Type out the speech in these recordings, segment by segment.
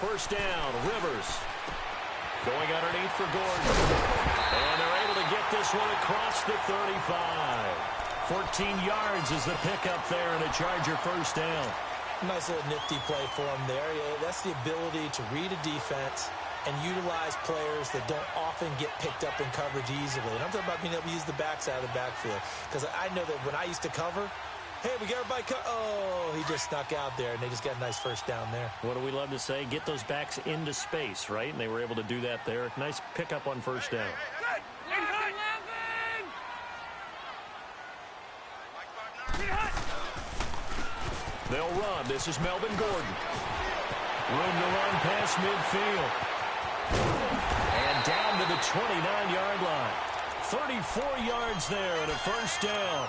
First down, Rivers. Going underneath for Gordon. And they're able to get this one across the 35. 14 yards is the pickup there and a Charger first down. Nice little nifty play for him there. Yeah, that's the ability to read a defense and utilize players that don't often get picked up in coverage easily. And I'm talking about being able to use the backside of the backfield. Because I know that when I used to cover, hey, we got everybody oh, he just snuck out there, and they just got a nice first down there. What do we love to say? Get those backs into space, right? And they were able to do that there. Nice pickup on first down. They'll run. This is Melvin Gordon. Room to run past midfield. And down to the 29-yard line. 34 yards there and a first down.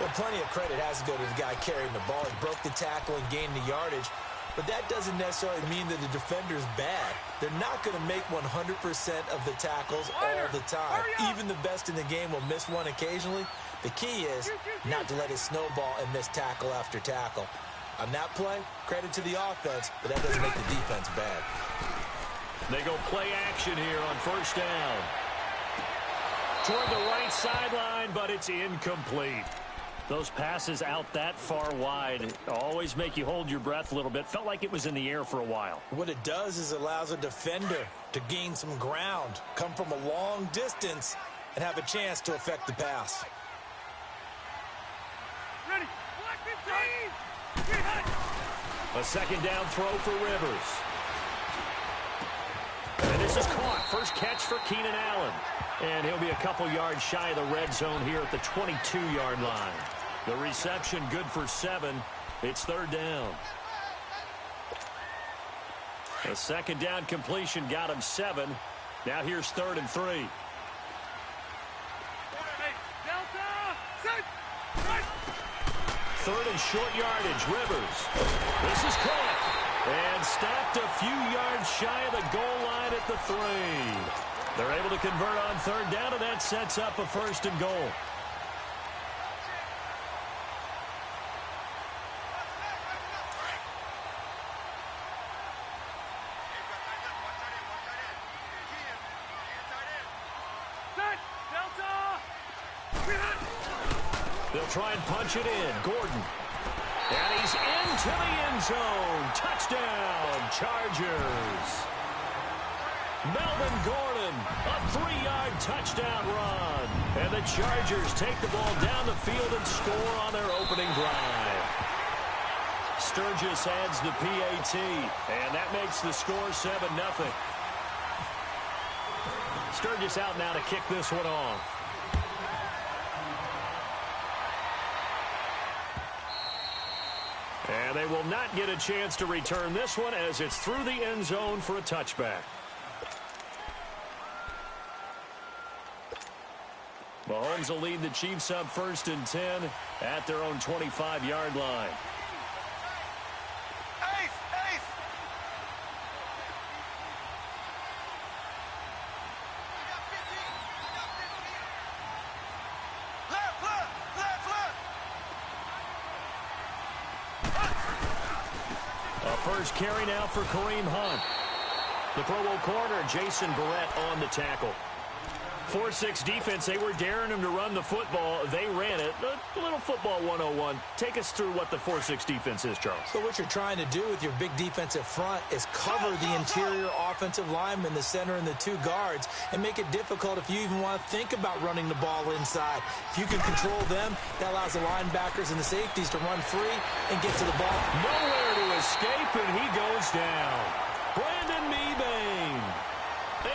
Well, plenty of credit has to go to the guy carrying the ball. He broke the tackle and gained the yardage. But that doesn't necessarily mean that the defender's bad. They're not going to make 100% of the tackles all the time. Even the best in the game will miss one occasionally. The key is not to let it snowball and miss tackle after tackle. On that play, credit to the offense, but that doesn't make the defense bad. They go play action here on first down. Toward the right sideline, but it's incomplete. Those passes out that far wide always make you hold your breath a little bit. Felt like it was in the air for a while. What it does is it allows a defender to gain some ground, come from a long distance, and have a chance to affect the pass. Ready. A second down throw for Rivers. And this is caught. First catch for Keenan Allen. And he'll be a couple yards shy of the red zone here at the 22-yard line. The reception good for 7. It's third down. A second down completion got him 7. Now here's 3rd and 3. Third and short yardage, Rivers. This is caught. And stopped a few yards shy of the goal line at the 3. They're able to convert on third down, and that sets up a first and goal. They'll try and punch it in. Gordon. And he's into the end zone. Touchdown, Chargers. Melvin Gordon, a 3-yard touchdown run. And the Chargers take the ball down the field and score on their opening drive. Sturgis adds the PAT, and that makes the score 7-0. Sturgis out now to kick this one off. And they will not get a chance to return this one as it's through the end zone for a touchback. Mahomes will lead the Chiefs up 1st and 10 at their own 25-yard line. First carry now for Kareem Hunt. The Pro Bowl corner, Jason Verrett, on the tackle. 4-6 defense, they were daring him to run the football. They ran it. A little football 101. Take us through what the 4-6 defense is, Charles. So what you're trying to do with your big defensive front is cover the interior offensive lineman, the center, and the 2 guards, and make it difficult if you even want to think about running the ball inside. If you can control them, that allows the linebackers and the safeties to run free and get to the ball. Nowhere to escape, and he goes down. Brandon Mebane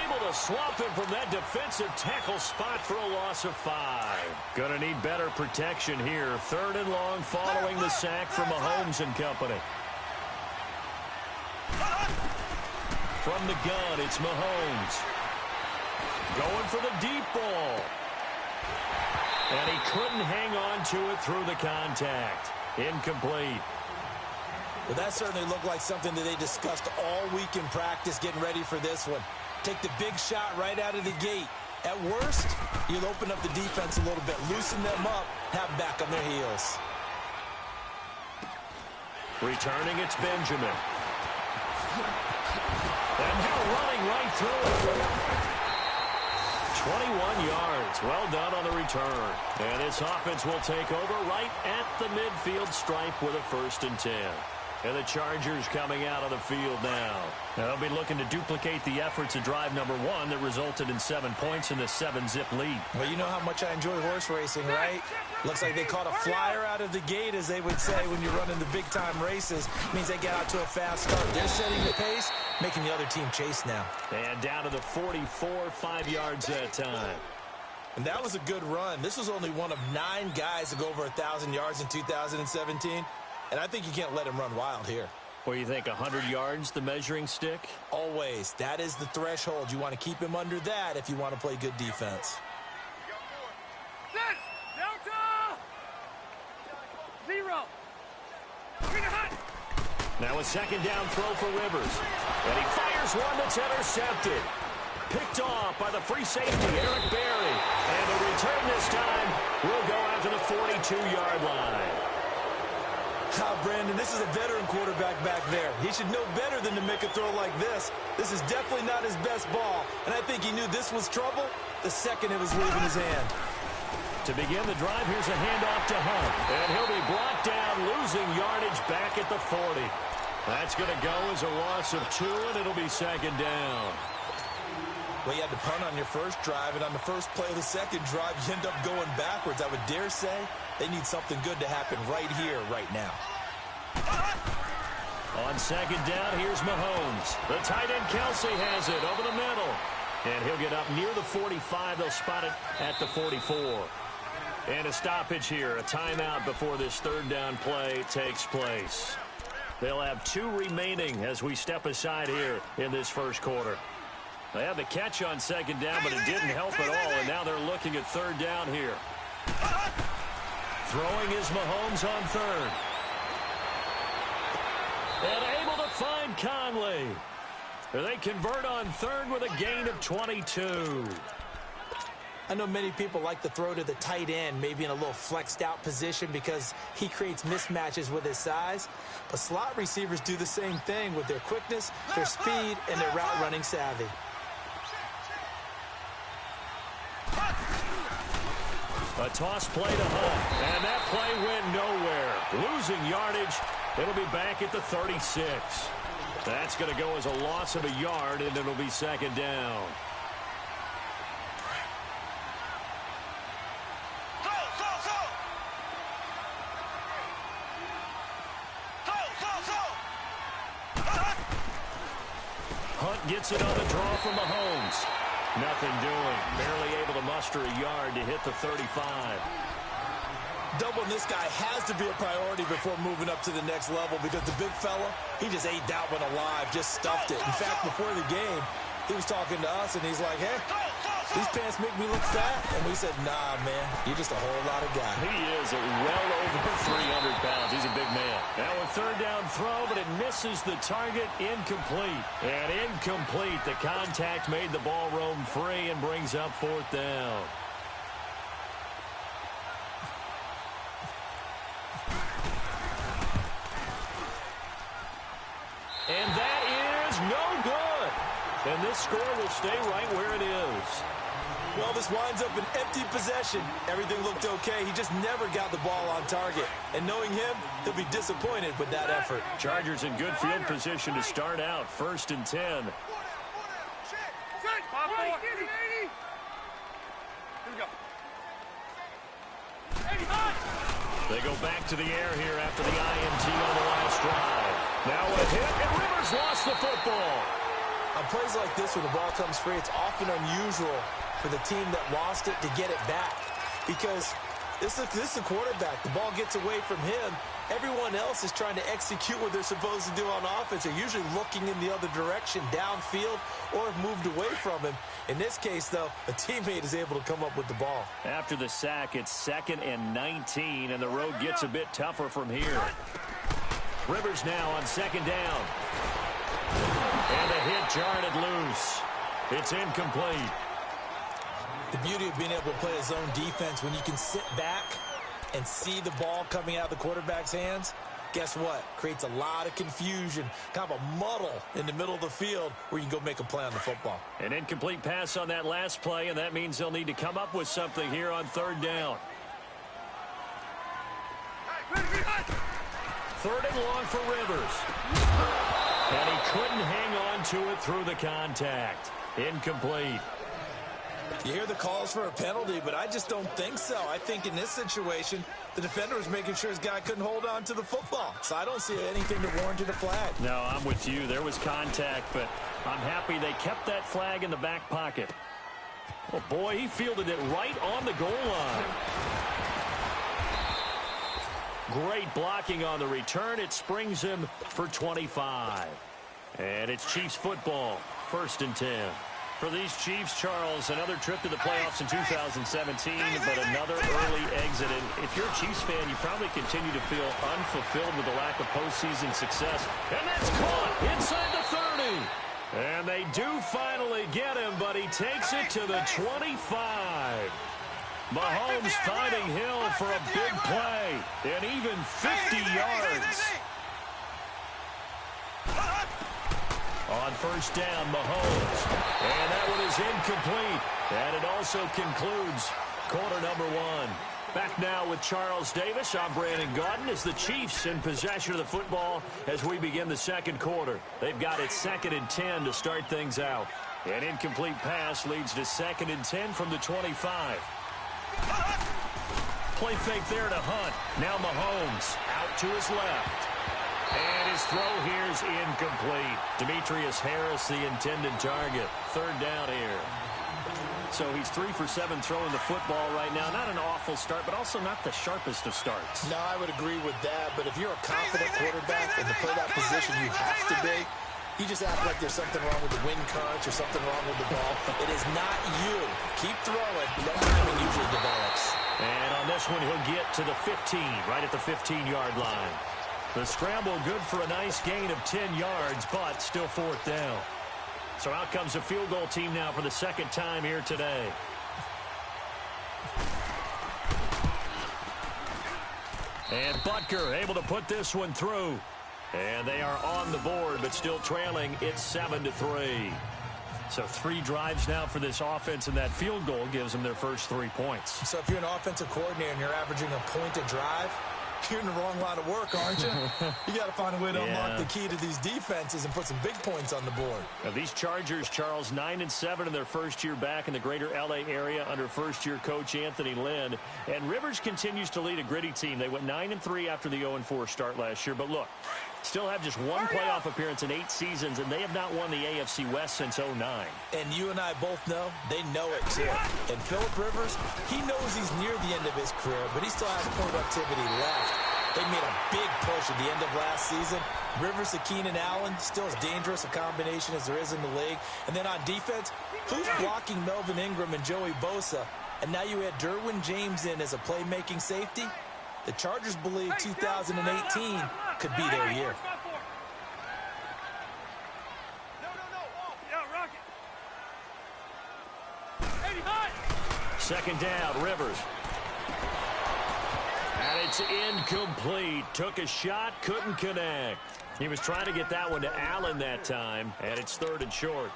able to swap him from that defensive tackle spot for a loss of 5. Gonna need better protection here. 3rd and long following the sack from Mahomes and company. From the gun, it's Mahomes. Going for the deep ball. And he couldn't hang on to it through the contact. Incomplete. Well, that certainly looked like something that they discussed all week in practice getting ready for this one. Take the big shot right out of the gate. At worst, you'll open up the defense a little bit, loosen them up, have them back on their heels. Returning, it's Benjamin. And now running right through it. 21 yards. Well done on the return. And this offense will take over right at the midfield stripe with a 1st and 10. And the Chargers coming out of the field now. They'll be looking to duplicate the efforts of drive number 1 that resulted in 7 points in the 7-zip lead. Well, you know how much I enjoy horse racing, right? Looks like they caught a flyer out of the gate, as they would say when you're running the big-time races. Means they get out to a fast start. They're setting the pace, making the other team chase now. And down to the 44, 5 yards that time. And that was a good run. This was only one of 9 guys to go over 1,000 yards in 2017. And I think you can't let him run wild here. What do you think, 100 yards, the measuring stick? Always. That is the threshold. You want to keep him under that if you want to play good defense. Now a 2nd down throw for Rivers. And he fires one that's intercepted. Picked off by the free safety, Eric Berry. And the return this time will go out to the 42-yard line. Brandon, this is a veteran quarterback back there. He should know better than to make a throw like this. This is definitely not his best ball, and I think he knew this was trouble the second it was leaving his hand. To begin the drive, here's a handoff to Hunt, and he'll be brought down, losing yardage back at the 40. That's going to go as a loss of 2, and it'll be 2nd down. Well, you had to punt on your first drive, and on the first play of the second drive, you end up going backwards. I would dare say they need something good to happen right here, right now. On 2nd down, here's Mahomes. The tight end, Kelsey, has it over the middle. And he'll get up near the 45. They'll spot it at the 44. And a stoppage here, a timeout before this 3rd down play takes place. They'll have 2 remaining as we step aside here in this 1st quarter. They had the catch on 2nd down, but it didn't help at all, and now they're looking at 3rd down here. Throwing is Mahomes on 3rd. And able to find Conley. They convert on 3rd with a gain of 22. I know many people like to throw to the tight end, maybe in a little flexed out position because he creates mismatches with his size. But slot receivers do the same thing with their quickness, their speed, and their route running savvy. A toss play to Hunt, and that play went nowhere. Losing yardage, it'll be back at the 36. That's going to go as a loss of a yard, and it'll be 2nd down. Hunt gets it on the draw from Mahomes. Nothing doing. Barely able to muster a yard to hit the 35. Doubling this guy has to be a priority before moving up to the next level because the big fella, he just ate that one alive, just stuffed it. In fact, before the game, he was talking to us, and he's like, hey, these pants make me look fat. And we said, nah, man, you're just a whole lot of guy. He is well over 300 pounds. He's a big man. Now a 3rd down throw, but it misses the target. Incomplete. And incomplete. The contact made the ball roam free and brings up 4th down. And that is no good. And this score will stay right where it is. Well, this winds up an empty possession. Everything looked okay. He just never got the ball on target. And knowing him, he'll be disappointed with that effort. Chargers in good field position to start out. 1st and 10. They go back to the air here after the INT on the last drive. Now a hit, and Rivers lost the football. On plays like this, when the ball comes free, it's often unusual for the team that lost it to get it back. Because this is a quarterback. The ball gets away from him. Everyone else is trying to execute what they're supposed to do on offense. They're usually looking in the other direction, downfield, or have moved away from him. In this case, though, a teammate is able to come up with the ball. After the sack, it's 2nd and 19, and the road gets a bit tougher from here. Rivers now on 2nd down. And a hit jarred it loose. It's incomplete. The beauty of being able to play a zone defense when you can sit back and see the ball coming out of the quarterback's hands, guess what? Creates a lot of confusion, kind of a muddle in the middle of the field where you can go make a play on the football. An incomplete pass on that last play, and that means they'll need to come up with something here on third down. Third and long for Rivers. And he couldn't hang on to it through the contact. Incomplete. You hear the calls for a penalty, but I just don't think so. I think in this situation, the defender was making sure his guy couldn't hold on to the football. So I don't see anything to warrant a flag. No, I'm with you. There was contact, but I'm happy they kept that flag in the back pocket. Oh, boy, he fielded it right on the goal line. Great blocking on the return. It springs him for 25. And it's Chiefs football, 1st and 10. For these Chiefs, Charles, another trip to the playoffs in 2017, but another early exit. And if you're a Chiefs fan, you probably continue to feel unfulfilled with the lack of postseason success. And that's caught inside the 30. And they do finally get him, but he takes it to the 25. Mahomes finding Hill for a big play, and even 50 yards. On first down, Mahomes. And that one is incomplete. And it also concludes quarter number 1. Back now with Charles Davis. I'm Brandon Gaudin as the Chiefs in possession of the football as we begin the second quarter. They've got it 2nd and 10 to start things out. An incomplete pass leads to 2nd and 10 from the 25. Play fake there to Hunt. Now Mahomes out to his left. And his throw here is incomplete. Demetrius Harris, the intended target. Third down here. So he's 3 for 7 throwing the football right now. Not an awful start, but also not the sharpest of starts. No, I would agree with that. But if you're a confident quarterback and to play that position you have to be, you just act like there's something wrong with the wind currents or something wrong with the ball. It is not you. Keep throwing. That timing usually develops. And on this one, he'll get to the 15, right at the 15-yard line. The scramble good for a nice gain of 10 yards, but still 4th down. So out comes a field goal team now for the 2nd time here today. And Butker able to put this one through. And they are on the board, but still trailing. It's 7-3. So 3 drives now for this offense, and that field goal gives them their first 3 points. So if you're an offensive coordinator and you're averaging a point a drive, you're in the wrong line of work, aren't you? You got to find a way to unlock the key to these defenses and put some big points on the board. Now these Chargers, Charles, 9-7 in their first year back in the greater L.A. area under first-year coach Anthony Lynn. And Rivers continues to lead a gritty team. They went 9-3 after the 0-4 start last year. But look, still have just 1 playoff appearance in 8 seasons, and they have not won the AFC West since 2009. And you and I both know they know it, too. And Phillip Rivers, he knows he's near the end of his career, but he still has productivity left. They made a big push at the end of last season. Rivers to Keenan Allen, still as dangerous a combination as there is in the league. And then on defense, who's blocking Melvin Ingram and Joey Bosa? And now you add Derwin James in as a playmaking safety. The Chargers believe 2018 could be their year. Second down, Rivers. And it's incomplete. Took a shot, couldn't connect. He was trying to get that one to Allen that time, and it's 3rd and short.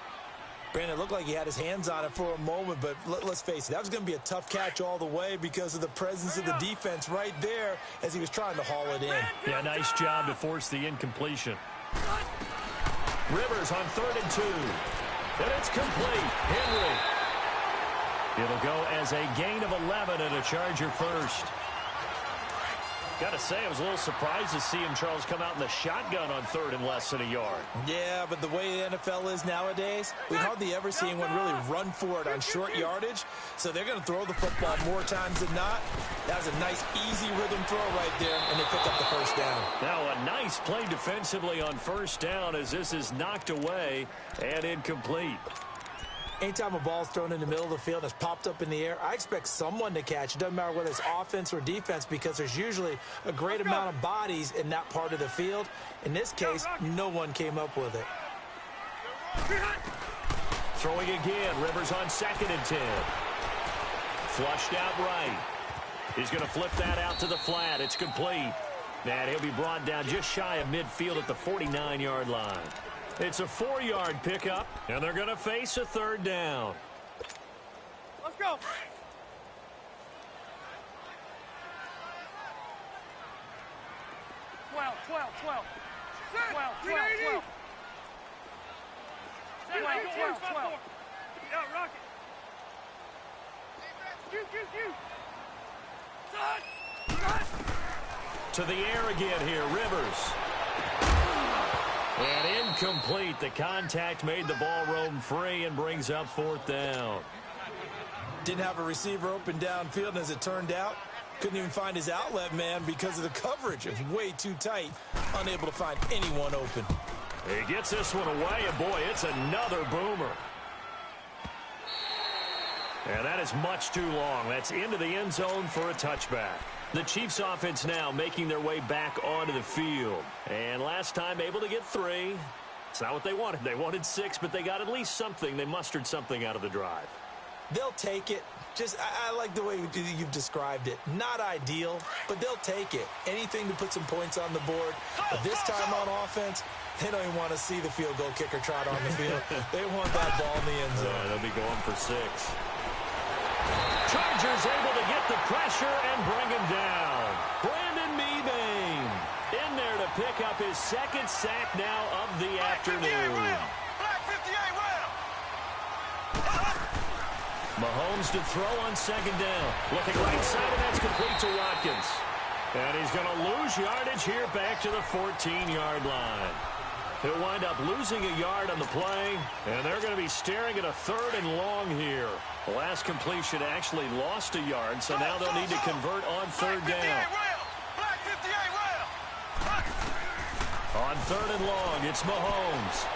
Brandon, it looked like he had his hands on it for a moment, but let's face it, that was going to be a tough catch all the way because of the presence of the defense right there as he was trying to haul it in. Yeah, nice job to force the incompletion. Rivers on 3rd and 2. And it's complete. Henry. It'll go as a gain of 11 and a Charger first. Got to say, I was a little surprised to see him, Charles, come out in the shotgun on 3rd and less than a yard. Yeah, but the way the NFL is nowadays, we hardly ever see anyone really run for it on short yardage. So they're going to throw the football more times than not. That was a nice, easy rhythm throw right there, and they pick up the first down. Now a nice play defensively on first down as this is knocked away and incomplete. Anytime a ball's thrown in the middle of the field and it's popped up in the air, I expect someone to catch. It doesn't matter whether it's offense or defense because there's usually a great amount of bodies in that part of the field. In this case, no one came up with it. Throwing again. Rivers on 2nd and 10. Flushed out right. He's going to flip that out to the flat. It's complete. And he'll be brought down just shy of midfield at the 49-yard line. It's a 4-yard pickup, and they're going to face a third down. Let's go. 12. 12. 12. 12. Yeah, rocket. To the air again here, Rivers. And incomplete. The contact made the ball roam free and brings up fourth down. Didn't have a receiver open downfield, and as it turned out, couldn't even find his outlet man because of the coverage. It was way too tight, unable to find anyone open. He gets this one away, and boy, it's another boomer. And that is much too long. That's into the end zone for a touchback. The Chiefs offense now making their way back onto the field. And last time able to get 3. It's not what they wanted. They wanted 6, but they got at least something. They mustered something out of the drive. They'll take it. I like the way you've described it. Not ideal, but they'll take it. Anything to put some points on the board. But this time on offense, they don't even want to see the field goal kicker trot on the field. They want that ball in the end zone. They'll be going for 6. Chargers able to get the pressure and bring him down. Brandon Mebane in there to pick up his second sack now of the afternoon. Mahomes to throw on second down. Looking right side, and that's complete to Watkins. And he's going to lose yardage here back to the 14-yard line. He'll wind up losing a yard on the play, and they're going to be staring at a 3rd and long here. The last completion actually lost a yard, so now they'll need to convert on 3rd down. On 3rd and long, it's Mahomes.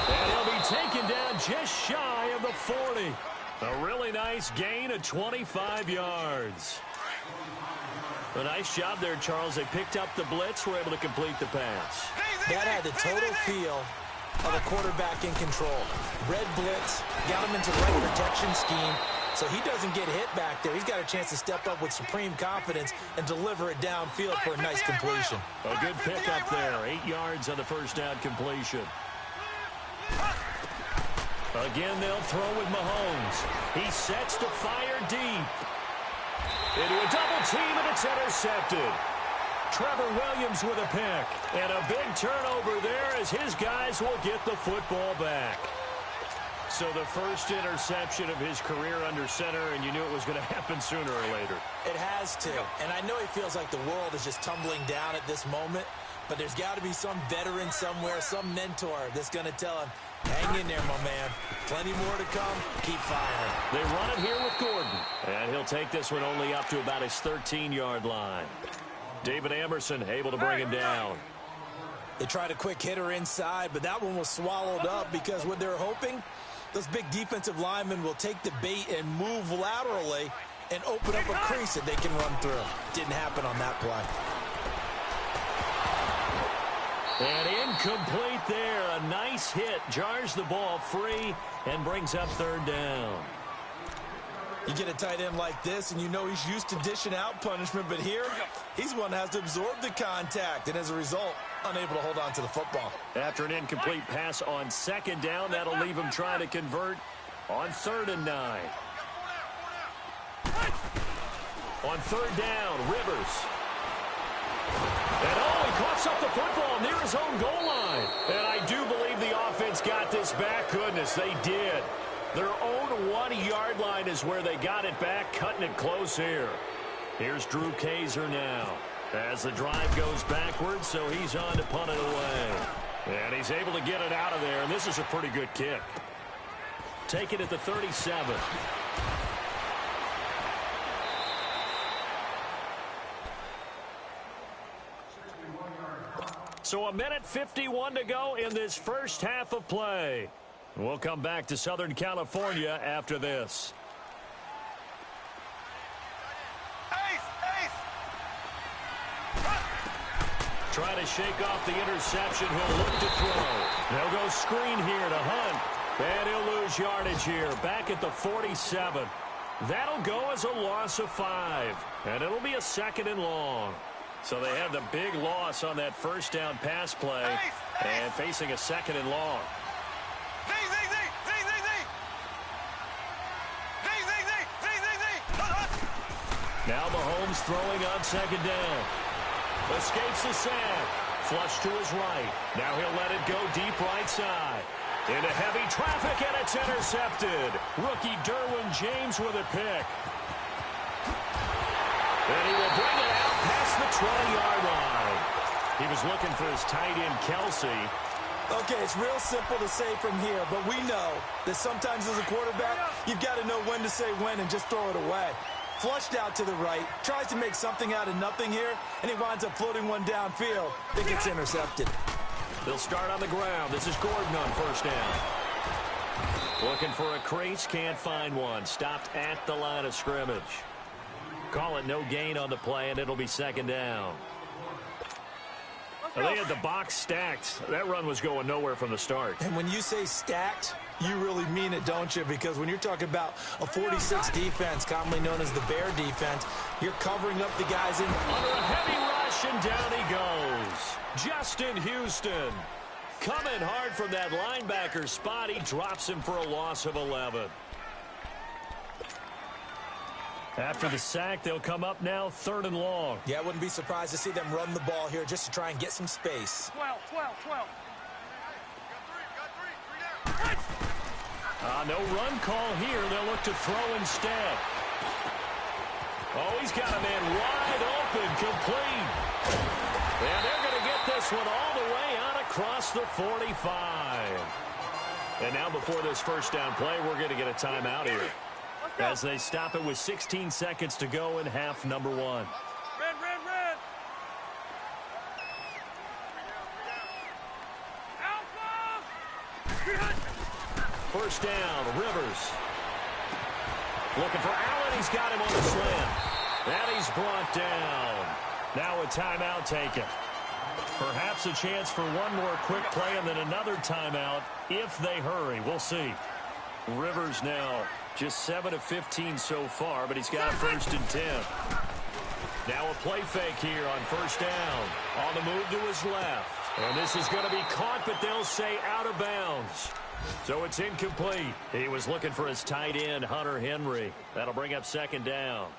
And he'll be taken down just shy of the 40. A really nice gain of 25 yards. A nice job there, Charles. They picked up the blitz, were able to complete the pass. That had the total feel of a quarterback in control. Red blitz, got him into the right protection scheme, so he doesn't get hit back there. He's got a chance to step up with supreme confidence and deliver it downfield for a nice completion. A good pickup there. 8 yards on the first down completion. Again, they'll throw with Mahomes. He sets to fire deep. Into a double team, and it's intercepted. Trevor Williams with a pick. And a big turnover there as his guys will get the football back. So the first interception of his career under center, and you knew it was going to happen sooner or later. It has to. And I know he feels like the world is just tumbling down at this moment, but there's got to be some veteran somewhere, some mentor that's going to tell him, hang in there, my man. Plenty more to come. Keep firing. They run it here with Gordon. And he'll take this one only up to about his 13-yard line. David Emerson able to bring him down. They tried a quick hitter inside, but that one was swallowed up because what they're hoping, those big defensive linemen will take the bait and move laterally and open up a crease that they can run through. Didn't happen on that play. And incomplete there. A nice hit. Jars the ball free and brings up 3rd down. You get a tight end like this, and you know he's used to dishing out punishment, but here, he's one that has to absorb the contact, and as a result, unable to hold on to the football. After an incomplete pass on 2nd down, that'll leave him trying to convert on 3rd and 9. On 3rd down, Rivers. And he coughs up the football near his own goal line. And I do believe the offense got this back. Goodness, they did. Their own 1-yard line is where they got it back, cutting it close here. Here's Drew Kaiser now as the drive goes backwards, so he's on to punt it away. And he's able to get it out of there, and this is a pretty good kick. Take it at the 37. So 1:51 to go in this first half of play. We'll come back to Southern California after this. Trying to shake off the interception. He'll look to throw. They'll go screen here to Hunt. And he'll lose yardage here. Back at the 47. That'll go as a loss of 5, and it'll be a 2nd and long. So they have the big loss on that first down pass play and facing a 2nd and long. Now Mahomes throwing on 2nd down. Escapes the sack. Flush to his right. Now he'll let it go deep right side. Into heavy traffic, and it's intercepted. Rookie Derwin James with a pick. And he will bring it out past the 20-yard line. He was looking for his tight end, Kelsey. Okay, it's real simple to say from here, but we know that sometimes as a quarterback, you've got to know when to say when and just throw it away. Flushed out to the right, tries to make something out of nothing here, and he winds up floating one downfield that gets intercepted. They'll start on the ground. This is Gordon on first down. Looking for a crease, can't find one. Stopped at the line of scrimmage. Call it no gain on the play, and it'll be 2nd down. They had the box stacked. That run was going nowhere from the start. And when you say stacked, you really mean it, don't you? Because when you're talking about a 46 defense, commonly known as the Bear defense, you're covering up the guys in. Under a heavy rush, and down he goes. Justin Houston. Coming hard from that linebacker spot. He drops him for a loss of 11. After the sack, they'll come up now 3rd and long. Yeah, I wouldn't be surprised to see them run the ball here just to try and get some space. 12. No run call here. They'll look to throw instead. Oh, he's got a man wide open, complete. And they're going to get this one all the way out across the 45. And now before this first down play, we're going to get a timeout here, as they stop it with 16 seconds to go in half number 1. Red. Alpha! First down, Rivers. Looking for Allen. He's got him on the slant. And he's brought down. Now a timeout taken. Perhaps a chance for one more quick play and then another timeout if they hurry. We'll see. Rivers now just 7 of 15 so far, but he's got a 1st and 10. Now a play fake here on first down. On the move to his left. And this is going to be caught, but they'll say out of bounds. So it's incomplete. He was looking for his tight end, Hunter Henry. That'll bring up 2nd down.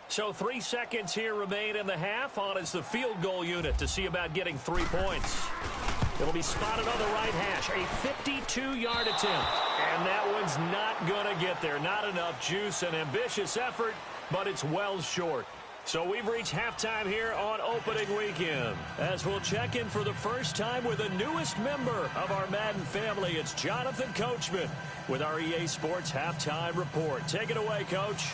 So 3 seconds here remain in the half. On is the field goal unit to see about getting 3 points. It'll be spotted on the right hash. A 52-yard attempt. And that one's not going to get there. Not enough juice. An ambitious effort, but it's well short. So we've reached halftime here on opening weekend, as we'll check in for the first time with the newest member of our Madden family. It's Jonathan Coachman with our EA Sports Halftime Report. Take it away, Coach.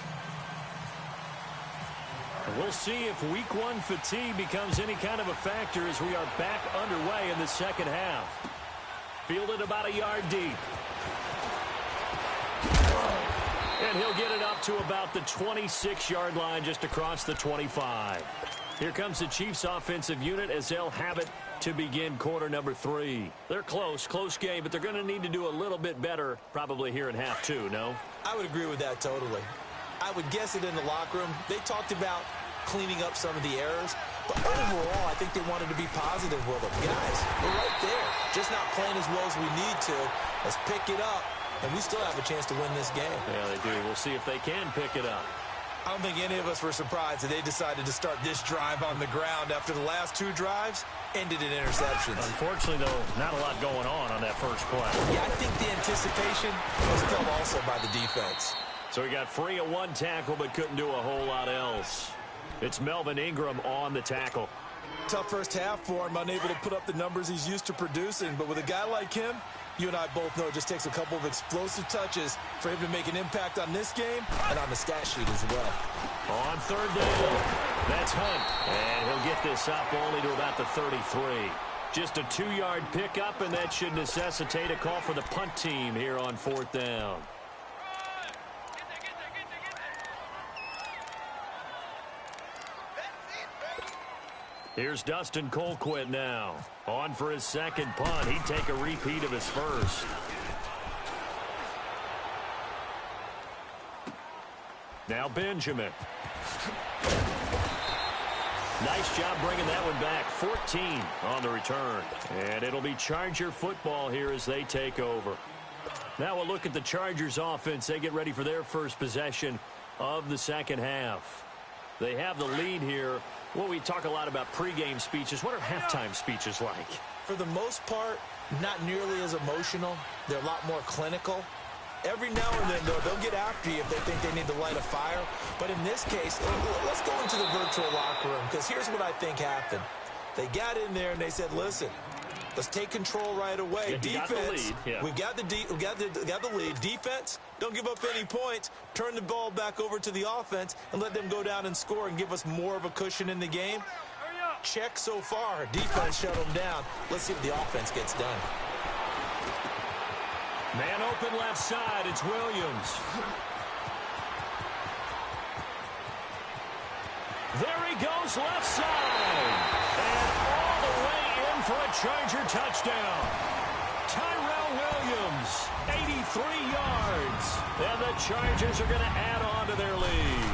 We'll see if Week 1 fatigue becomes any kind of a factor as we are back underway in the second half. Fielded about a yard deep. And he'll get it up to about the 26-yard line, just across the 25. Here comes the Chiefs offensive unit as they'll have it to begin quarter number 3. They're close game, but they're going to need to do a little bit better probably here in half 2, no? I would agree with that totally. I would guess it in the locker room. They talked about cleaning up some of the errors, but overall, I think they wanted to be positive with them. Guys, we're right there. Just not playing as well as we need to. Let's pick it up. And we still have a chance to win this game. Yeah, they do. We'll see if they can pick it up. I don't think any of us were surprised that they decided to start this drive on the ground after the last 2 drives ended in interceptions. Unfortunately, though, not a lot going on that first play. Yeah, I think the anticipation was felt also by the defense. So he got free of 1 tackle but couldn't do a whole lot else. It's Melvin Ingram on the tackle. Tough first half for him, unable to put up the numbers he's used to producing. But with a guy like him, you and I both know it just takes a couple of explosive touches for him to make an impact on this game and on the stat sheet as well. On 3rd down, that's Hunt. And he'll get this up only to about the 33. Just a 2-yard pickup, and that should necessitate a call for the punt team here on 4th down. Here's Dustin Colquitt now. On for his 2nd punt. He'd take a repeat of his first. Now Benjamin. Nice job bringing that one back. 14 on the return. And it'll be Charger football here as they take over. Now we'll look at the Chargers offense. They get ready for their first possession of the second half. They have the lead here. Well, we talk a lot about pregame speeches. What are halftime speeches like? For the most part, not nearly as emotional. They're a lot more clinical. Every now and then, though, they'll get after you if they think they need to light a fire. But in this case, let's go into the virtual locker room, because here's what I think happened. They got in there and they said, listen, let's take control right away. Yeah, defense, yeah. we've got the lead. Defense, don't give up any points. Turn the ball back over to the offense and let them go down and score and give us more of a cushion in the game. Check so far. Defense shut them down. Let's see if the offense gets done. Man open left side. It's Williams. There he goes left side. And all the way in for a Charger touchdown. Tyrell Williams, 83 yards. And the Chargers are going to add on to their lead.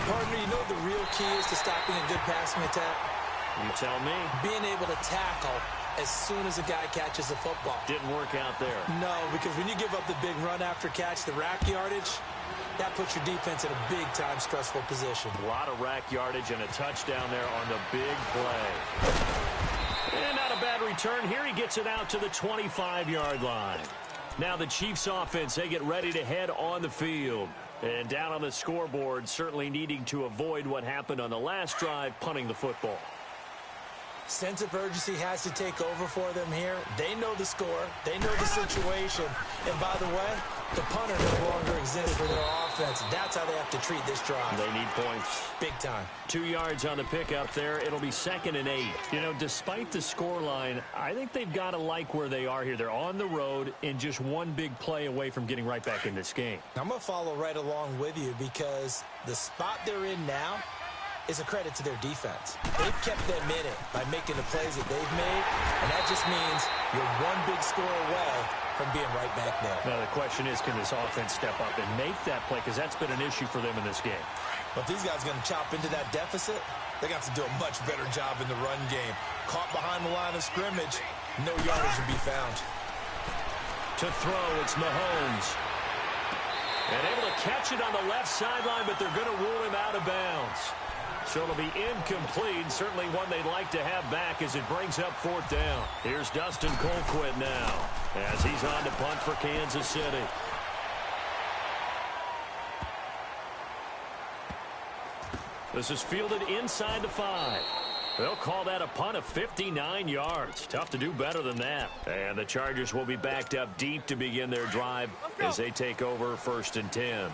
Partner, you know what the real key is to stopping a good passing attack? You tell me. Being able to tackle as soon as a guy catches the football. Didn't work out there. No, because when you give up the big run after catch, the rack yardage, that puts your defense in a big-time stressful position. A lot of rack yardage and a touchdown there on the big play. And not a bad return. Here he gets it out to the 25-yard line. Now the Chiefs offense, they get ready to head on the field. And down on the scoreboard, certainly needing to avoid what happened on the last drive, punting the football. Sense of urgency has to take over for them here. They know the score. They know the situation. And by the way, the punter no longer exists for their offense. That's how they have to treat this drive. They need points. Big time. 2 yards on the pickup there. It'll be 2nd and 8. You know, despite the scoreline, I think they've got to like where they are here. They're on the road and just one big play away from getting right back in this game. I'm going to follow right along with you because the spot they're in now is a credit to their defense. They've kept them in it by making the plays that they've made, and that just means you're one big score away from being right back there. Now, the question is, can this offense step up and make that play? Because that's been an issue for them in this game. But if these guys are going to chop into that deficit, they're going to have to do a much better job in the run game. Caught behind the line of scrimmage, no yardage will be found. To throw, it's Mahomes. And able to catch it on the left sideline, but they're going to rule him out of bounds. So it'll be incomplete, certainly one they'd like to have back as it brings up 4th down. Here's Dustin Colquitt now as he's on to punt for Kansas City. This is fielded inside the 5. They'll call that a punt of 59 yards. Tough to do better than that. And the Chargers will be backed up deep to begin their drive as they take over 1st and 10.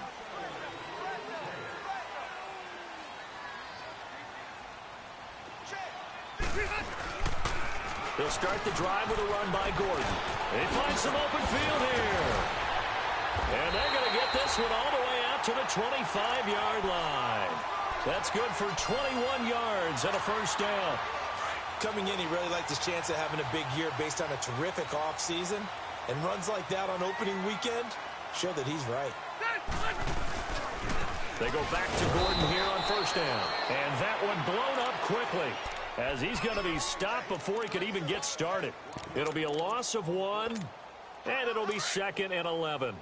They'll start the drive with a run by Gordon. They find some open field here. And they're going to get this one all the way out to the 25-yard line. That's good for 21 yards and a 1st down. Coming in, he really liked his chance of having a big year based on a terrific offseason. And runs like that on opening weekend show that he's right. They go back to Gordon here on 1st down. And that one blown up quickly, as he's going to be stopped before he could even get started. It'll be a loss of 1, and it'll be 2nd and 11.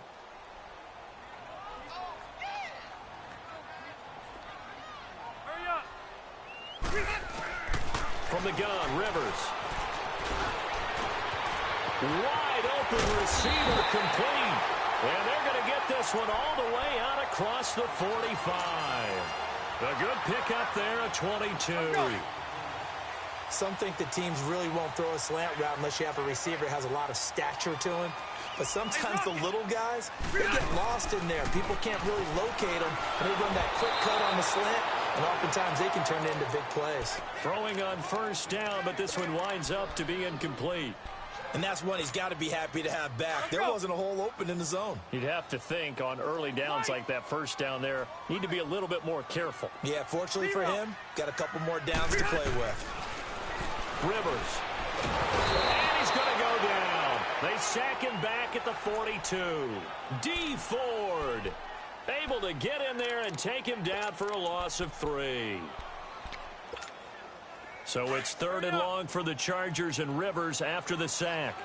From the gun, Rivers. Wide open receiver complete. And they're going to get this one all the way out across the 45. A good pickup there at 22. Some think the teams really won't throw a slant route unless you have a receiver that has a lot of stature to him. But sometimes the little guys, they get lost in there. People can't really locate them, and they run that quick cut on the slant, and oftentimes they can turn it into big plays. Throwing on 1st down, but this one winds up to be incomplete. And that's one he's got to be happy to have back. There wasn't a hole open in the zone. You'd have to think on early downs like that 1st down there, need to be a little bit more careful. Yeah, fortunately for him, got a couple more downs to play with. Rivers. And he's going to go down. They sack him back at the 42. D. Ford. Able to get in there and take him down for a loss of 3. So it's 3rd and long for the Chargers and Rivers after the sack.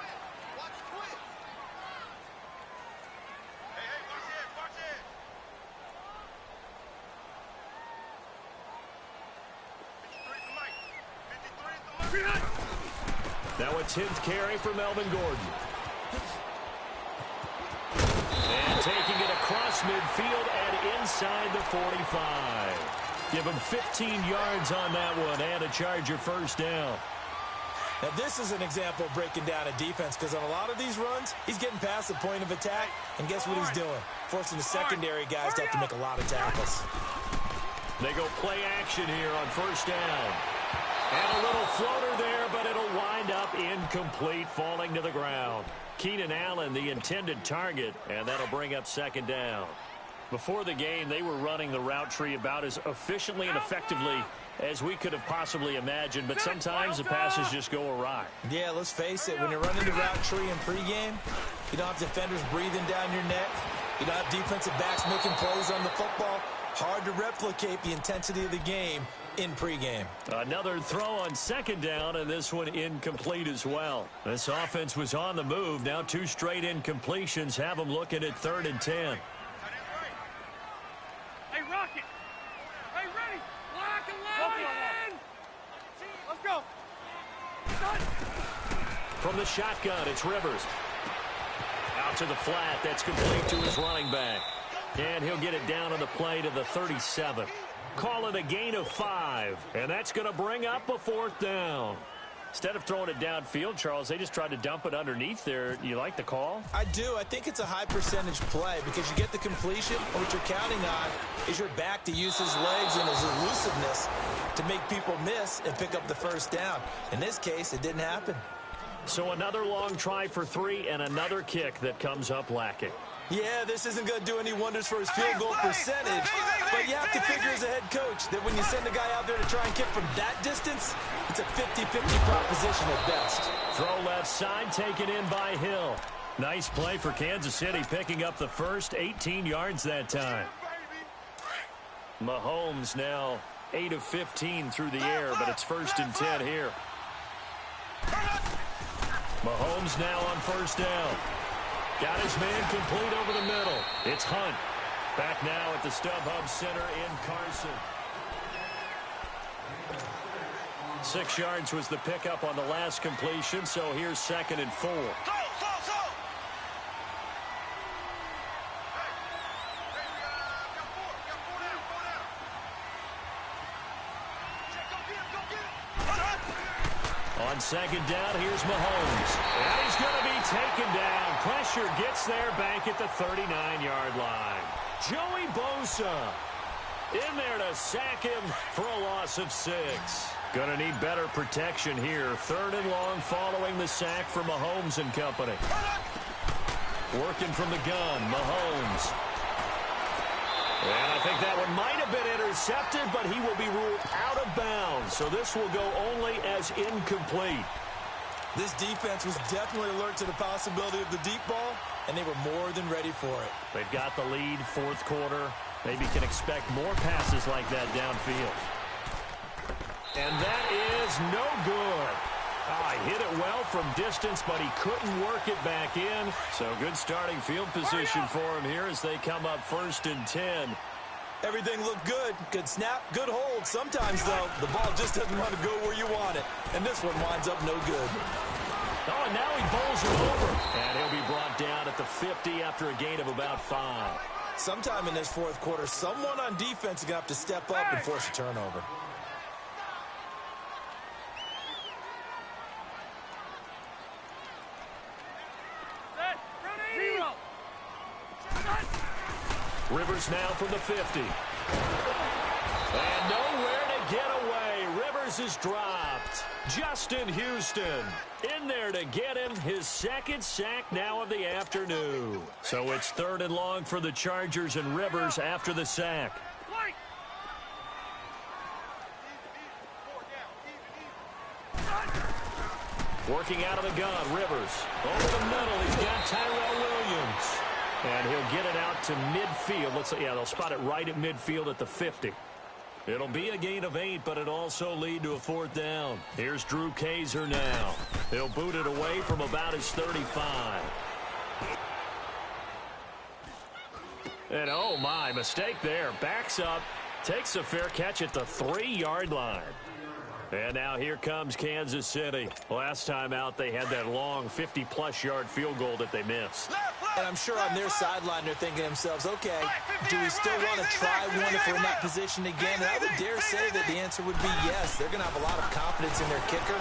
Now a 10th carry for Melvin Gordon. And taking it across midfield and inside the 45. Give him 15 yards on that one and a Charger first down. Now this is an example of breaking down a defense, because on a lot of these runs, he's getting past the point of attack, and guess what he's doing? Forcing the secondary guys to have to make a lot of tackles. They go play action here on first down. And a little floater there, but it'll wind up incomplete, falling to the ground. Keenan Allen, the intended target, and that'll bring up 2nd down. Before the game, they were running the route tree about as efficiently and effectively as we could have possibly imagined, but sometimes the passes just go awry. Yeah, let's face it, when you're running the route tree in pregame, you don't have defenders breathing down your neck. You don't have defensive backs making plays on the football. Hard to replicate the intensity of the game in pregame. Another throw on 2nd down, and this one incomplete as well. This offense was on the move. Now 2 straight incompletions have them looking at 3rd and 10. Hey, Rocket. Hey, ready. Lock and line. Let's go. From the shotgun, it's Rivers. Out to the flat. That's complete to his running back. And he'll get it down on the play to the 37. Call it a gain of 5. And that's going to bring up a 4th down. Instead of throwing it downfield, Charles, they just tried to dump it underneath there. You like the call? I do. I think it's a high percentage play because you get the completion, and what you're counting on is your back to use his legs and his elusiveness to make people miss and pick up the first down. In this case, it didn't happen. So another long try for 3 and another kick that comes up lacking. Yeah, this isn't going to do any wonders for his field goal percentage, but you have to figure as a head coach that when you send a guy out there to try and kick from that distance, it's a 50-50 proposition at best. Throw left side, taken in by Hill. Nice play for Kansas City, picking up the first 18 yards that time. Mahomes now 8 of 15 through the air, but it's 1st and 10 here. Mahomes now on first down. Got his man complete over the middle. It's Hunt. Back now at the StubHub Center in Carson. 6 yards was the pickup on the last completion, so here's 2nd and 4. On 2nd down, here's Mahomes. And he's going to be taken down. Pressure gets there back at the 39-yard line. Joey Bosa in there to sack him for a loss of 6. Going to need better protection here. 3rd and long following the sack for Mahomes and company. Working from the gun, Mahomes. And I think that one might have been intercepted, but he will be ruled out of bounds. So this will go only as incomplete. This defense was definitely alert to the possibility of the deep ball, and they were more than ready for it. They've got the lead, 4th quarter. Maybe can expect more passes like that downfield. And that is no good. He hit it well from distance, but he couldn't work it back in. So good starting field position for him here as they come up 1st and 10. Everything looked good. Good snap, good hold. Sometimes, though, the ball just doesn't want to go where you want it. And this one winds up no good. Oh, and now he bowls it over. And he'll be brought down at the 50 after a gain of about 5. Sometime in this 4th quarter, someone on defense is going to have to step up and force a turnover. Rivers now from the 50. And nowhere to get away. Rivers is dropped. Justin Houston in there to get him his 2nd sack now of the afternoon. So it's 3rd and long for the Chargers and Rivers after the sack. Working out of the gun, Rivers. Over the middle, he's got Tyrell Williams. And he'll get it out to midfield. Let's say, yeah, they'll spot it right at midfield at the 50. It'll be a gain of 8, but it'll also lead to a 4th down. Here's Drew Kaiser now. He'll boot it away from about his 35. And oh my, mistake there. Backs up, takes a fair catch at the 3-yard line. And now here comes Kansas City. Last time out, they had that long 50-plus yard field goal that they missed. And I'm sure on their sideline, they're thinking to themselves, okay, do we still want to try one if we're in that position again? And I would dare say that the answer would be yes. They're going to have a lot of confidence in their kicker.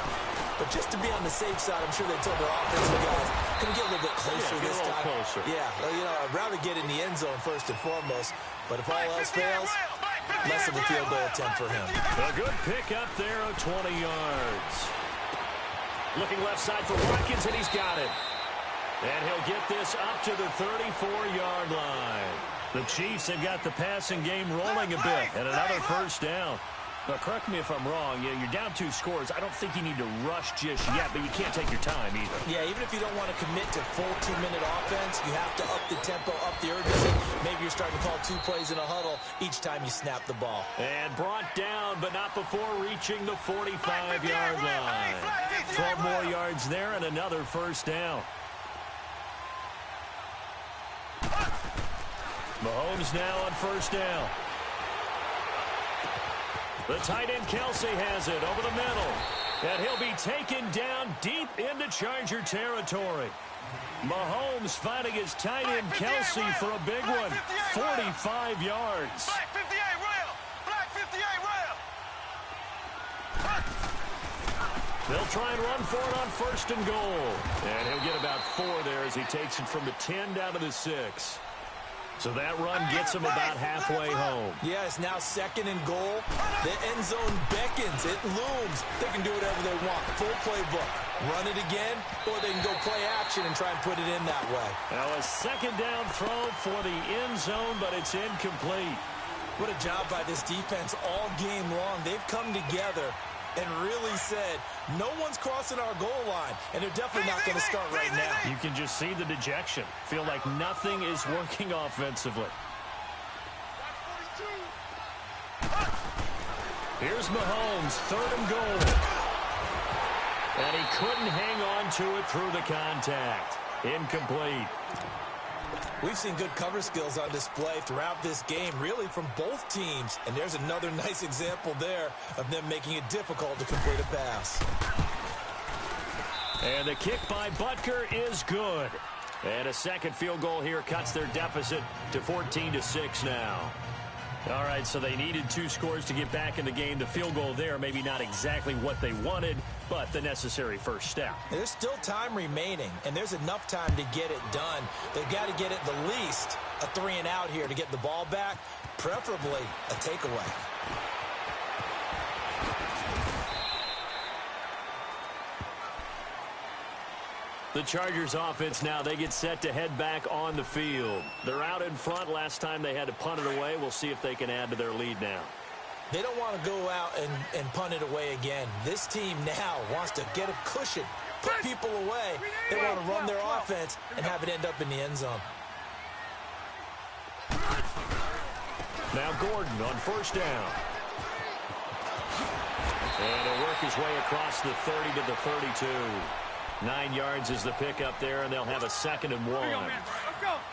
But just to be on the safe side, I'm sure they told their offensive guys, can we get a little bit closer this time? Closer. Yeah, well, you know, I'd rather get in the end zone first and foremost. But if all else fails, less of a field goal attempt for him. A good pick up there of 20 yards. Looking left side for Watkins, and he's got it. And he'll get this up to the 34-yard line. The Chiefs have got the passing game rolling a bit, and another 1st down. Now, correct me if I'm wrong. You're down 2 scores. I don't think you need to rush just yet, but you can't take your time either. Yeah, even if you don't want to commit to full 2-minute offense, you have to up the tempo, up the urgency. Maybe you're starting to call 2 plays in a huddle each time you snap the ball. And brought down, but not before reaching the 45-yard line. 12 more yards there and another 1st down. Mahomes now on 1st down. The tight end Kelsey has it over the middle. And he'll be taken down deep into Charger territory. Mahomes finding his tight end Kelsey for a big one. 45 yards. Black 58 rail. Black 58 rail. They'll try and run for it on 1st and goal. And he'll get about 4 there as he takes it from the 10 down to the 6. So that run gets him about halfway home. Yeah, it's now 2nd and goal. The end zone beckons. It looms. They can do whatever they want. Full playbook. Run it again, or they can go play action and try and put it in that way. Now a 2nd down throw for the end zone, but it's incomplete. What a job by this defense all game long. They've come together and really said, no one's crossing our goal line, and they're definitely not going to start right now. You can just see the dejection. Feel like nothing is working offensively. Here's Mahomes, 3rd and goal. And he couldn't hang on to it through the contact. Incomplete. We've seen good cover skills on display throughout this game, really from both teams. And there's another nice example there of them making it difficult to complete a pass. And the kick by Butker is good. And a 2nd field goal here cuts their deficit to 14-6 now. All right, so they needed 2 scores to get back in the game. The field goal there, maybe not exactly what they wanted, but the necessary 1st step. There's still time remaining, and there's enough time to get it done. They've got to get at the least a 3 and out here to get the ball back, preferably a takeaway. The Chargers offense now, they get set to head back on the field. They're out in front. Last time they had to punt it away. We'll see if they can add to their lead now. They don't want to go out and punt it away again. This team now wants to get a cushion, put people away. They want to run their offense and have it end up in the end zone. Now Gordon on 1st down. And he'll work his way across the 30 to the 32. 9 yards is the pickup there, and they'll have a 2nd and 1.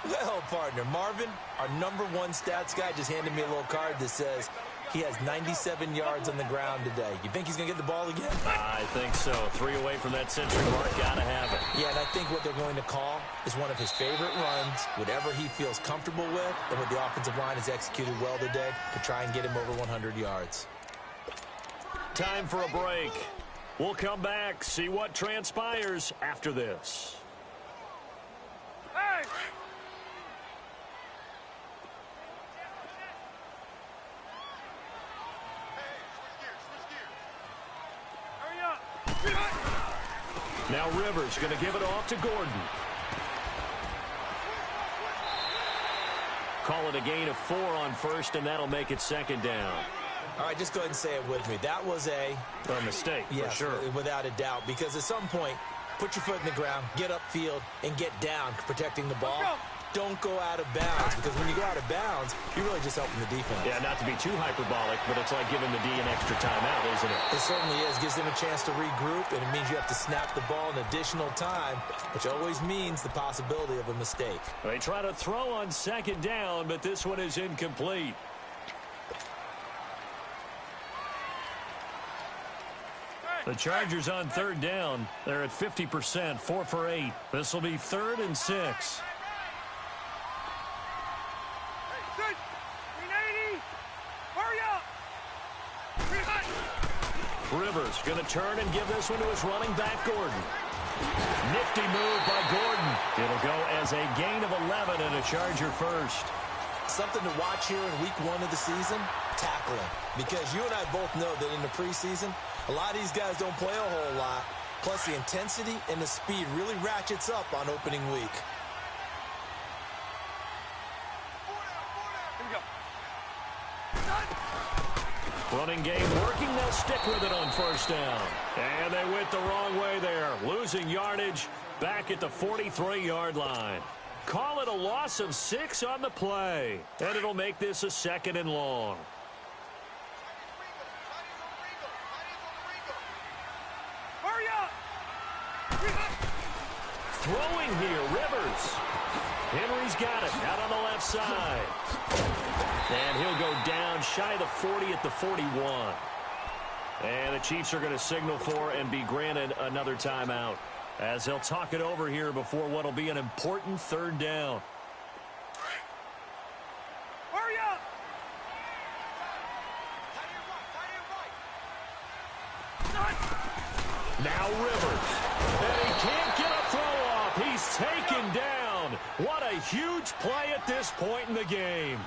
Well, partner, Marvin, our #1 stats guy, just handed me a little card that says he has 97 yards on the ground today. You think he's going to get the ball again? I think so. 3 away from that century mark. Got to have it. Yeah, and I think what they're going to call is one of his favorite runs, whatever he feels comfortable with, and what the offensive line has executed well today to try and get him over 100 yards. Time for a break. We'll come back, see what transpires after this. Hey! Hurry up! Now Rivers going to give it off to Gordon. Call it a gain of 4 on 1st, and that'll make it 2nd down. All right, just go ahead and say it with me. That was a mistake, yes, for sure. Without a doubt, because at some point, put your foot in the ground, get upfield, and get down, protecting the ball. don't go out of bounds, because when you go out of bounds, you're really just helping the defense. Yeah, not to be too hyperbolic, but it's like giving the D an extra timeout, isn't it? It certainly is. Gives them a chance to regroup, and it means you have to snap the ball in additional time, which always means the possibility of a mistake. They try to throw on second down, but this one is incomplete. The Chargers on third down. They're at 50%, 4 for 8. This will be 3rd and 6. Hey, 380. Hurry up. 300. Rivers going to turn and give this one to his running back, Gordon. Nifty move by Gordon. It'll go as a gain of 11 and a Charger first. Something to watch here in week 1 of the season, tackling. Because you and I both know that in the preseason, a lot of these guys don't play a whole lot. Plus, the intensity and the speed really ratchets up on opening week. Here we go. Running game working. They'll stick with it on first down. And they went the wrong way there. Losing yardage back at the 43-yard line. Call it a loss of 6 on the play. And it'll make this a 2nd and long. Hurry up. Throwing here, Rivers. Henry's got it out on the left side. And he'll go down shy of the 40 at the 41. And the Chiefs are going to signal for and be granted another timeout, as they'll talk it over here before what will be an important 3rd down. Hurry up. Now Rivers. And he can't get a throw off. He's taken down. What a huge play at this point in the game.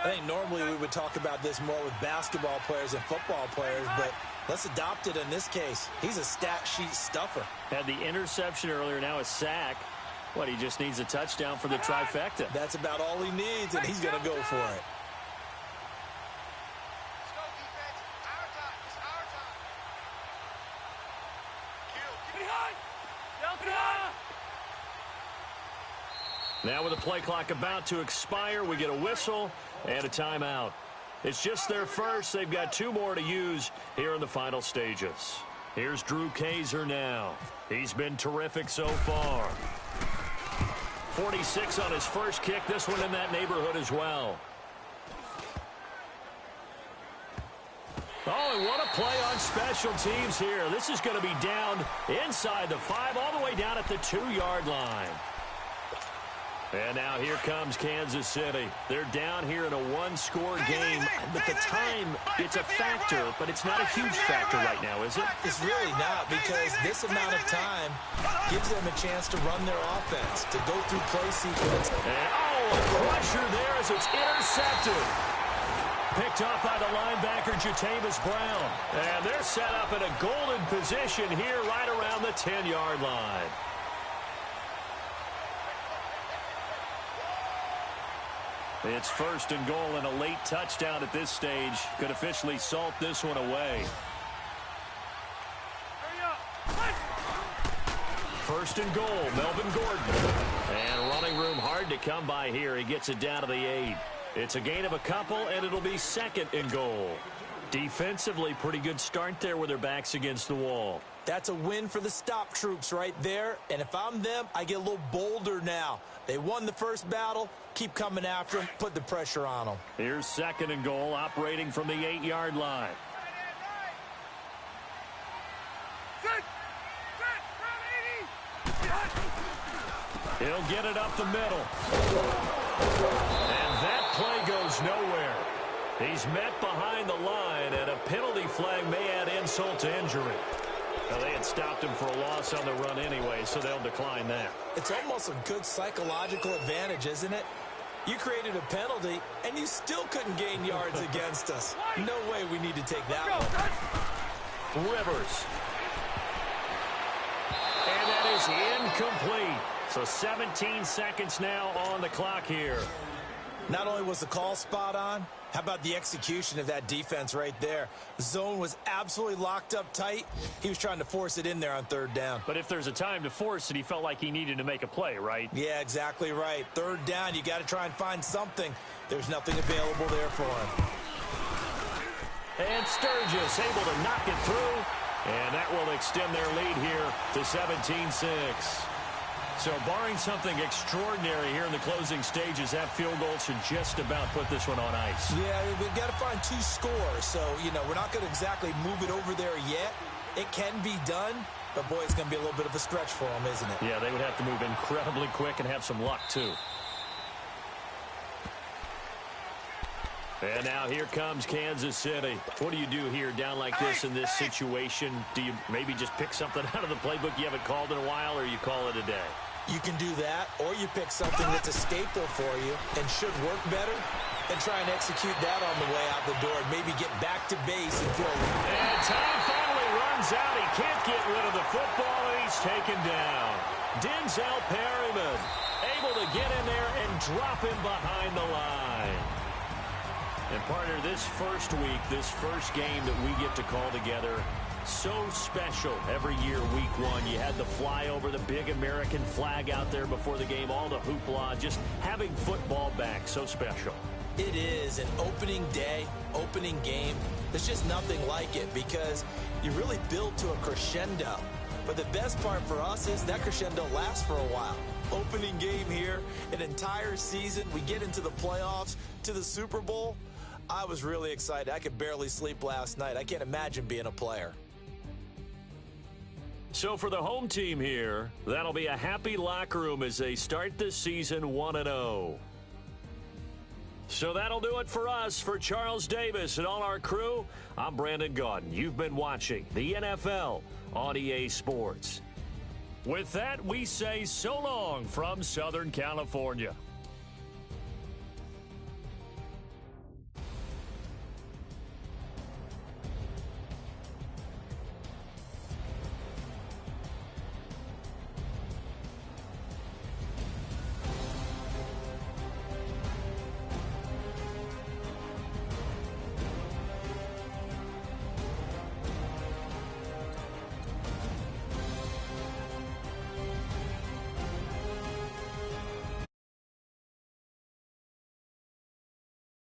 I think normally we would talk about this more with basketball players and football players, but let's adopt it in this case. He's a stat sheet stuffer. Had the interception earlier, now a sack. What, he just needs a touchdown for the trifecta. That's about all he needs, and he's going to go for it. Now with the play clock about to expire, we get a whistle and a timeout. It's just their first. They've got 2 more to use here in the final stages. Here's Drew Kaiser now. He's been terrific so far. 46 on his first kick. This one in that neighborhood as well. Oh, and what a play on special teams here. This is going to be down inside the 5, all the way down at the 2-yard line. And now here comes Kansas City. They're down here in a 1-score game. But the time, it's a factor, but it's not a huge factor right now, is it? It's really not, because this amount of time gives them a chance to run their offense, to go through play sequence. And, oh, a pressure there as it's intercepted. Picked up by the linebacker, Jatavis Brown. And they're set up in a golden position here right around the 10-yard line. It's 1st and goal, and a late touchdown at this stage could officially salt this one away. Hurry up. 1st and goal, Melvin Gordon. And running room hard to come by here. He gets it down to the 8. It's a gain of a couple, and it'll be 2nd and goal. Defensively, pretty good start there with their backs against the wall. That's a win for the stop troops right there. And if I'm them, I get a little bolder now. They won the first battle. Keep coming after them. Put the pressure on them. Here's 2nd and goal, operating from the 8-yard line. Set. He'll get it up the middle. And that play goes nowhere. He's met behind the line, and a penalty flag may add insult to injury. Now, they had stopped him for a loss on the run anyway, so they'll decline that. It's almost a good psychological advantage, isn't it? You created a penalty, and you still couldn't gain yards against us. No way we need to take that one. Rivers. And that is incomplete. So 17 seconds now on the clock here. Not only was the call spot on, how about the execution of that defense right there? The zone was absolutely locked up tight. He was trying to force it in there on third down. But if there's a time to force it, he felt like he needed to make a play, right? Yeah, exactly right. Third down, you got to try and find something. There's nothing available there for him. And Sturgis able to knock it through. And that will extend their lead here to 17-6. So barring something extraordinary here in the closing stages, that field goal should just about put this one on ice. Yeah, we've got to find 2 scores. So, we're not going to exactly move it over there yet. It can be done, but, boy, it's going to be a little bit of a stretch for them, isn't it? Yeah, they would have to move incredibly quick and have some luck, too. And now here comes Kansas City. What do you do here down like this in this situation? Do you maybe just pick something out of the playbook you haven't called in a while, or you call it a day? You can do that, or you pick something that's a staple for you and should work better and try and execute that on the way out the door and maybe get back to base and feel... And time finally runs out. He can't get rid of the football, and he's taken down. Denzel Perryman able to get in there and drop him behind the line. And, partner, this first week, this first game that we get to call together, so special every year, week 1. You had the flyover, the big American flag out there before the game, all the hoopla, just having football back, so special. It is an opening day, opening game. There's just nothing like it because you really build to a crescendo. But the best part for us is that crescendo lasts for a while. Opening game here, an entire season. We get into the playoffs, to the Super Bowl. I was really excited. I could barely sleep last night. I can't imagine being a player. So for the home team here, that'll be a happy locker room as they start this season 1-0. So that'll do it for us. For Charles Davis and all our crew, I'm Brandon Gaudin. You've been watching the NFL on EA Sports. With that, we say so long from Southern California.